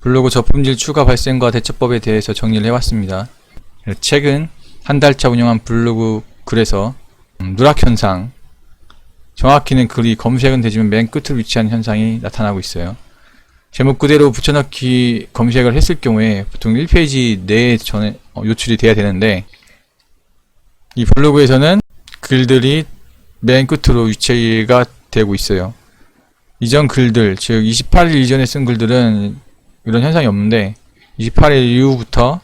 블로그 저품질 추가 발생과 대처법에 대해서 정리를 해왔습니다. 최근 한 달차 운영한 블로그 글에서 누락 현상, 정확히는 글이 검색은 되지만 맨 끝으로 위치한 현상이 나타나고 있어요. 제목 그대로 붙여넣기 검색을 했을 경우에 보통 1페이지 내에 요출이 돼야 되는데, 이 블로그에서는 글들이 맨 끝으로 위치가 되고 있어요. 이전 글들, 즉 28일 이전에 쓴 글들은 이런 현상이 없는데 28일 이후부터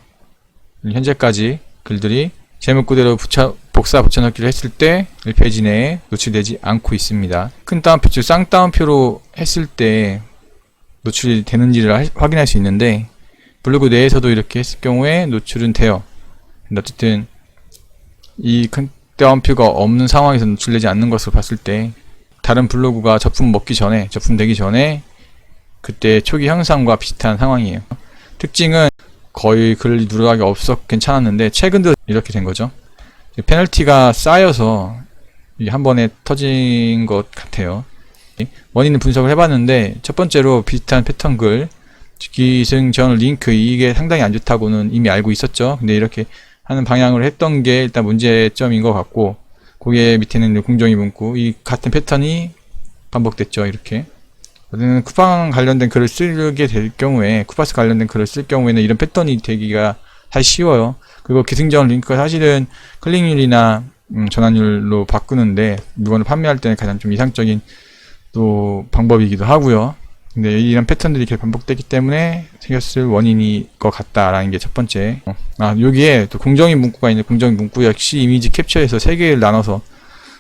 현재까지 글들이 제목 그대로 복사 붙여넣기를 했을 때 1페이지 내에 노출되지 않고 있습니다. 큰 따옴표, 즉 쌍따옴표로 했을 때 노출이 되는지를 확인할 수 있는데, 블로그 내에서도 이렇게 했을 경우에 노출은 돼요. 근데 어쨌든 이 큰 따옴표가 없는 상황에서 노출되지 않는 것을 봤을 때 다른 블로그가 접품되기 전에 그때 초기 현상과 비슷한 상황이에요. 특징은 거의 글 누락이 괜찮았는데 최근 들어 이렇게 된 거죠. 페널티가 쌓여서 한 번에 터진 것 같아요. 원인은 분석을 해봤는데, 첫 번째로 비슷한 패턴 글, 기승전 링크, 이게 상당히 안 좋다고는 이미 알고 있었죠. 근데 이렇게 하는 방향으로 했던 게 일단 문제점인 것 같고, 거기에 밑에는 공정위 문구, 이 같은 패턴이 반복됐죠. 이렇게 쿠팡 관련된 글을 쓰게 될 경우에, 쿠파스 관련된 글을 쓸 경우에는 이런 패턴이 되기가 사실 쉬워요. 그리고 기승전 링크가 사실은 클릭률이나 전환율로 바꾸는데 물건을 판매할 때는 가장 좀 이상적인 또 방법이기도 하고요. 근데 이런 패턴들이 이렇게 반복되기 때문에 생겼을 원인일 것 같다라는 게 첫 번째. 여기에 또 공정위 문구가 있는데, 공정위 문구 역시 이미지 캡처해서 3개를 나눠서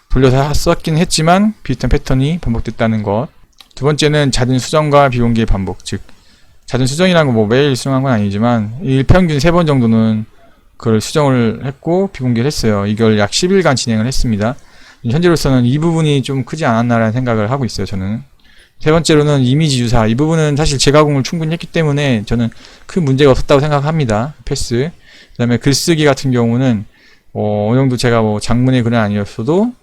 돌려서 썼긴 했지만 비슷한 패턴이 반복됐다는 것. 두 번째는 잦은 수정과 비공개 반복, 즉 잦은 수정이라는 건 뭐 매일 수정한 건 아니지만 일평균 3번 정도는 그걸 수정을 했고 비공개를 했어요. 이걸 약 10일간 진행을 했습니다. 현재로서는 이 부분이 좀 크지 않았나라는 생각을 하고 있어요. 저는. 세 번째로는 이미지 유사, 이 부분은 사실 재가공을 충분히 했기 때문에 저는 큰 문제가 없었다고 생각합니다. 패스. 그 다음에 글쓰기 같은 경우는 어느 정도 제가 뭐 장문의 글은 아니었어도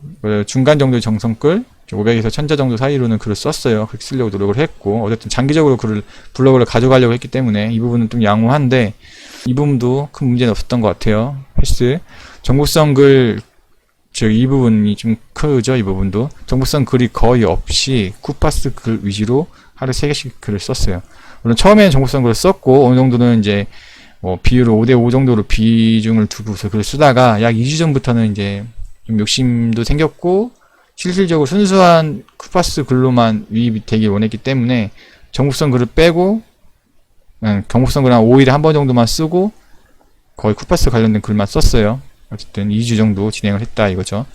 중간 정도의 정성글, 500에서 1000자 정도 사이로는 글을 썼어요. 그렇게 쓰려고 노력을 했고, 어쨌든 장기적으로 블로그를 가져가려고 했기 때문에 이 부분은 좀 양호한데, 이 부분도 큰 문제는 없었던 것 같아요. 패스. 정보성 글, 즉 이 부분이 좀 크죠. 이 부분도 정보성 글이 거의 없이 쿠파스 글 위주로 하루에 3개씩 글을 썼어요. 물론 처음에는 정보성 글을 썼고 어느 정도는 이제 비율을 5대5 정도로 비중을 두고서 글을 쓰다가 약 2주 전부터는 이제 좀 욕심도 생겼고, 실질적으로 순수한 쿠파스 글로만 유입이 되길 원했기 때문에 정보성 글을 빼고 정보성 글 한 5일에 한 번 정도만 쓰고 거의 쿠파스 관련된 글만 썼어요. 어쨌든 2주 정도 진행을 했다 이거죠.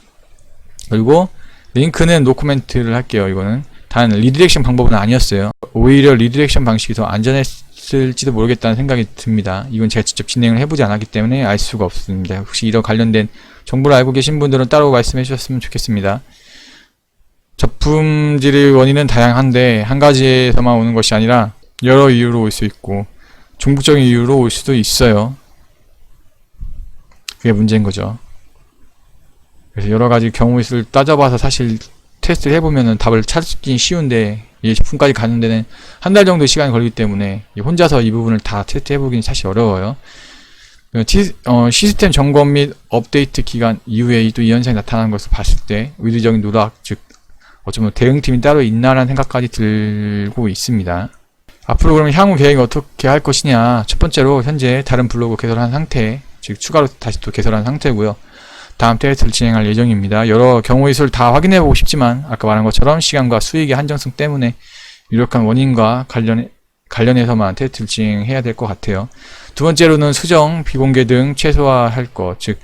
그리고 링크는 노코멘트를 할게요. 이거는 단 리디렉션 방법은 아니었어요. 오히려 리디렉션 방식이 더 안전했을지도 모르겠다는 생각이 듭니다. 이건 제가 직접 진행을 해보지 않았기 때문에 알 수가 없습니다. 혹시 이런 관련된 정보를 알고 계신 분들은 따로 말씀해 주셨으면 좋겠습니다. 저품질의 원인은 다양한데 한 가지에서만 오는 것이 아니라 여러 이유로 올 수 있고 종북적인 이유로 올 수도 있어요. 그게 문제인 거죠. 그래서 여러 가지 경우의 수를 따져봐서 사실 테스트를 해보면은 답을 찾기 쉬운데, 이 제품까지 가는 데는 한 달 정도 시간이 걸리기 때문에 혼자서 이 부분을 다 테스트 해보기는 사실 어려워요. 시스템 점검 및 업데이트 기간 이후에 또 이 현상이 나타나는 것을 봤을 때 의도적인 누락, 즉 어쩌면 대응팀이 따로 있나라는 생각까지 들고 있습니다. 앞으로 그러면 향후 계획이 어떻게 할 것이냐. 첫 번째로 현재 다른 블로그 개설한 상태, 즉 추가로 다시 또 개설한 상태고요. 다음 테스트를 진행할 예정입니다. 여러 경우의 수를 다 확인해보고 싶지만 아까 말한 것처럼 시간과 수익의 한정성 때문에 유력한 원인과 관련해서만 테스트를 진행해야 될 것 같아요. 두 번째로는 수정, 비공개 등 최소화할 것, 즉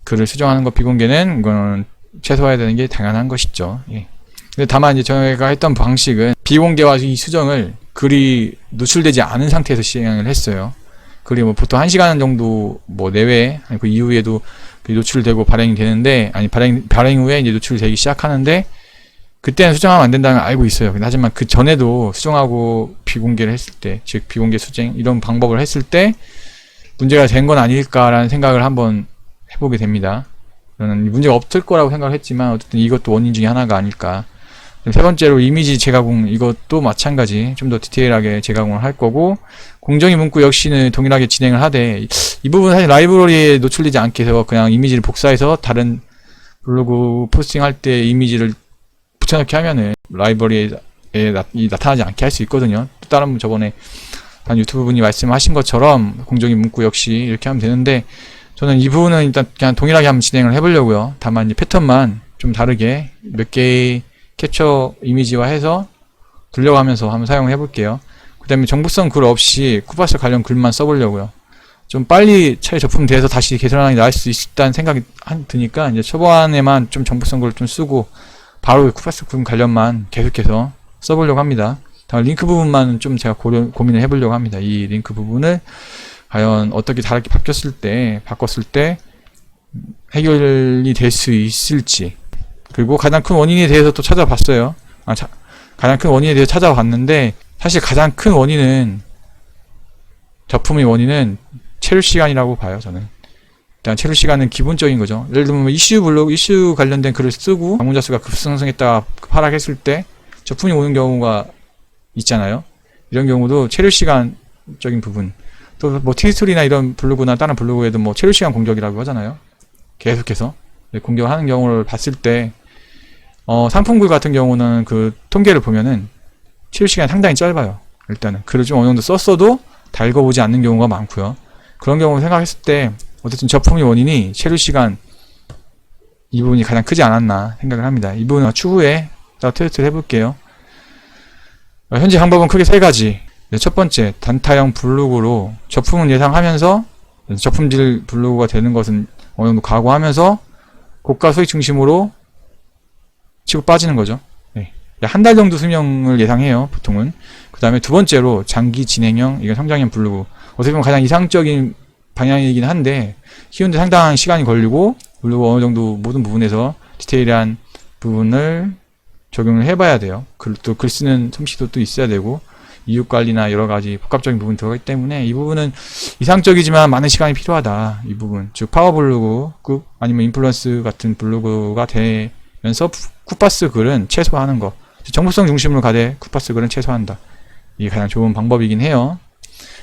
글을 수정하는 것 비공개는 이거는 최소화해야 되는 게 당연한 것이죠. 예. 근데 다만 이제 저희가 했던 방식은 비공개와 이 수정을 글이 노출되지 않은 상태에서 시행을 했어요. 글이 뭐 보통 1시간 정도 내외, 그 이후에도 노출되고 발행이 되는데, 발행 후에 이제 노출되기 시작하는데, 그때는 수정하면 안 된다는 걸 알고 있어요. 하지만 그 전에도 수정하고 비공개를 했을 때, 즉 비공개 수정 이런 방법을 했을 때 문제가 된 건 아닐까라는 생각을 한번 해보게 됩니다. 저는 문제가 없을 거라고 생각을 했지만 어쨌든 이것도 원인 중에 하나가 아닐까. 세 번째로 이미지 재가공, 이것도 마찬가지 좀 더 디테일하게 재가공을 할 거고, 공정위 문구 역시는 동일하게 진행을 하되, 이 부분 사실 라이브러리에 노출되지 않게 해서 그냥 이미지를 복사해서 다른 블로그 포스팅할 때 이미지를 붙여넣기 하면은 라이브러리에 나타나지 않게 할 수 있거든요. 또 다른 저번에 한 유튜브 분이 말씀하신 것처럼 공정위 문구 역시 이렇게 하면 되는데, 저는 이 부분은 일단 그냥 동일하게 한번 진행을 해보려고요. 다만 이제 패턴만 좀 다르게 몇 개의 캡처 이미지화 해서 돌려가면서 한번 사용을 해볼게요. 그 다음에 정보성 글 없이 쿠파스 관련 글만 써보려고요. 좀 빨리 차에 접근돼서 다시 개선이 나올 수 있다는 생각이 드니까 이제 초반에만 좀 정보성 글을 좀 쓰고 바로 쿠파스 글 관련만 계속해서 써보려고 합니다. 다음 링크 부분만 좀 제가 고민을 해보려고 합니다. 이 링크 부분을 과연 어떻게 다르게 바꿨을 때 해결이 될 수 있을지, 그리고 가장 큰 원인에 대해서 또 찾아봤어요. 가장 큰 원인에 대해서 찾아봤는데, 사실 가장 큰 원인은, 저품의 원인은 체류 시간이라고 봐요, 저는. 일단 체류 시간은 기본적인 거죠. 예를 들면 이슈 관련된 글을 쓰고 방문자 수가 급상승했다가 하락했을 때 저품이 오는 경우가 있잖아요. 이런 경우도 체류 시간적인 부분, 또 뭐 티스토리나 이런 블로그나 다른 블로그에도 뭐 체류 시간 공격이라고 하잖아요. 계속해서 공격을 하는 경우를 봤을 때, 상품글 같은 경우는 그 통계를 보면은 체류 시간이 상당히 짧아요. 일단은 글을 좀 어느 정도 썼어도 다 읽어보지 않는 경우가 많고요. 그런 경우 생각했을 때 어쨌든 저품의 원인이 체류 시간, 이 부분이 가장 크지 않았나 생각을 합니다. 이 부분은 추후에 따로 테스트를 해볼게요. 현재 방법은 크게 세 가지. 첫 번째, 단타형 블로그로 저품은 예상하면서 저품질 블로그가 되는 것은 어느 정도 각오하면서 고가 수익 중심으로 치고 빠지는 거죠. 네. 한 달 정도 수명을 예상해요, 보통은. 그 다음에 두 번째로 장기 진행형, 이건 성장형 블로그. 어떻게 보면 가장 이상적인 방향이긴 한데, 키우는데 상당한 시간이 걸리고, 블로그 어느 정도 모든 부분에서 디테일한 부분을 적용을 해봐야 돼요. 또 글 쓰는 솜씨도 또 있어야 되고, 이웃관리나 여러가지 복합적인 부분이 들어가기 때문에 이 부분은 이상적이지만 많은 시간이 필요하다. 이 부분, 즉 파워블로그 아니면 인플루언스 같은 블로그가 되면서 쿠파스 글은 최소화하는 거, 정보성 중심으로 가되 쿠파스 글은 최소화한다. 이게 가장 좋은 방법이긴 해요.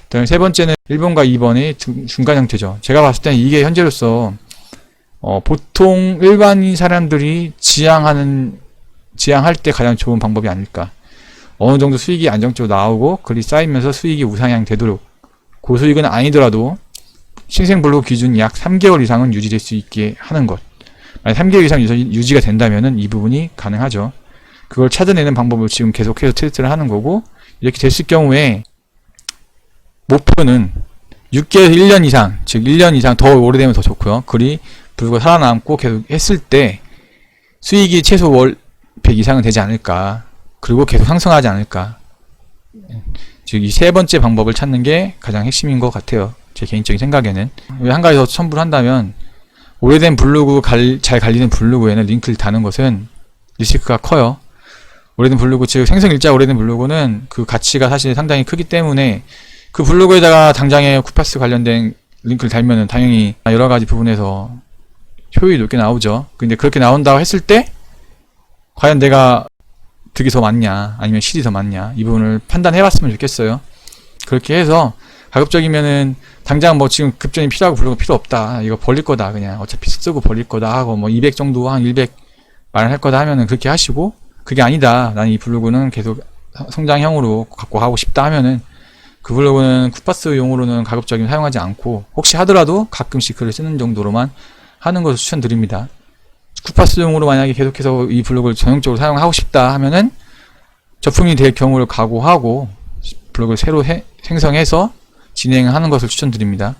그다음에 세 번째는 1번과 2번의 중간 형태죠. 제가 봤을 때는 이게 현재로서 보통 일반인 사람들이 지향할 때 가장 좋은 방법이 아닐까. 어느 정도 수익이 안정적으로 나오고 글이 쌓이면서 수익이 우상향 되도록, 고수익은 아니더라도 신생 블로그 기준 약 3개월 이상은 유지될 수 있게 하는 것. 만약 3개월 이상 유지가 된다면은 이 부분이 가능하죠. 그걸 찾아내는 방법을 지금 계속해서 테스트를 하는 거고, 이렇게 됐을 경우에 목표는 6개월 1년 이상, 즉 1년 이상 더 오래되면 더 좋고요. 글이 블로그가 살아남고 계속 했을 때 수익이 최소 월 100 이상은 되지 않을까. 그리고 계속 상승하지 않을까. 즉 이 세 번째 방법을 찾는 게 가장 핵심인 것 같아요. 제 개인적인 생각에는. 한 가지 더 첨부를 한다면, 오래된 블로그, 잘 관리된 블로그에는 링크를 다는 것은 리스크가 커요. 오래된 블로그, 즉 생성일자 오래된 블로그는 그 가치가 사실 상당히 크기 때문에 그 블로그에다가 당장에 쿠파스 관련된 링크를 달면은 당연히 여러가지 부분에서 효율이 높게 나오죠. 근데 그렇게 나온다고 했을 때 과연 내가 득이 더 많냐 아니면 실이 더 많냐, 이 부분을 판단해 봤으면 좋겠어요. 그렇게 해서 가급적이면은 당장 뭐 지금 급전이 필요하고 블로그 필요 없다, 이거 버릴 거다, 그냥 어차피 쓰고 버릴 거다 하고 뭐 200 정도, 한 100 말할 거다 하면은 그렇게 하시고, 그게 아니다, 나는 이 블로그는 계속 성장형으로 갖고 하고 싶다 하면은 그 블로그는 쿠파스용으로는 가급적이면 사용하지 않고, 혹시 하더라도 가끔씩 글을 쓰는 정도로만 하는 것을 추천드립니다. 쿠파스용으로 만약에 계속해서 이 블로그를 전형적으로 사용하고 싶다 하면은 저품이 될 경우를 각오하고 블로그를 새로 생성해서 진행하는 것을 추천드립니다.